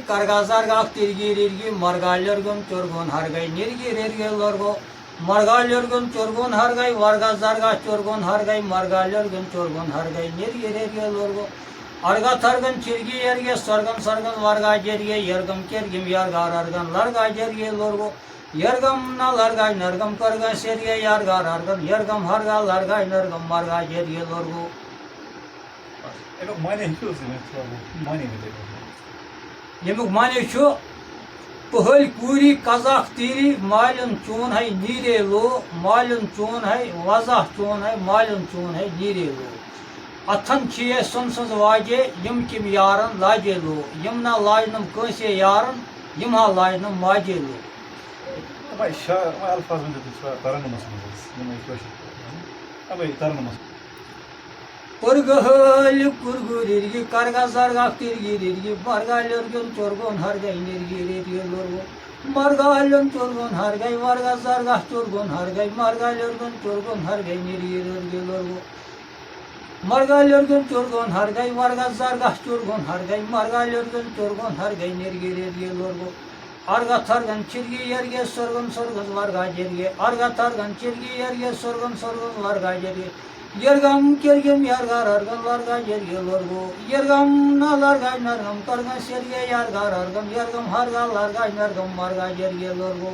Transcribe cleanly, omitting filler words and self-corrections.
kargazargah tirgi margalyorgun çorgun hargay nirgi rergelorgo margalyorgun çorgun hargay vargazargah çorgun hargay margalyorgun çorgun hargay nirgi rergelorgo arga targın çirgi yerge sargın sargın varga jerge yergim kergim yargar argan larga jerge lorgo yergam na largay nargam karga serge yargar argan yergam harga largay nargam marga jerge lorgo. Yok mani hiç olsun mani mi dedi? Yemek mani şu pahal kuri kazak tiri malın çun hay nirelo malın çun hay vazah çun hay malın çun hay nirelo athan çiye sonsuz vaje yim kim yarın lajelo yimna lajnım köse yarın yimha lajnım majelo. Ama alfaz mı dedi? Taranılması mı dedi? Bunu ilk başta. Ama taranılması. Kurgahal kurgurirgi kargazargah tirgirirgi margalyorgun çorgun hargay nirgi rergelorgo margalyon çorgun hargay vargazargah çorgun hargay margalyorgun çorgun hargay nirgi rergelorgo margalyorgun çorgun hargay vargazargah çorgun hargay margalyorgun çorgun hargay nirgi rergelorgo arga targan çirgi yerge sorgun sorgun varga jerge arga targan çirgi yerge sorgun sorgun varga jerge yergam kergem yargar argan larga jerge lorgo yergam na larga nargam karga serge yargar argam yergam harga larga nargam marga jerge lorgo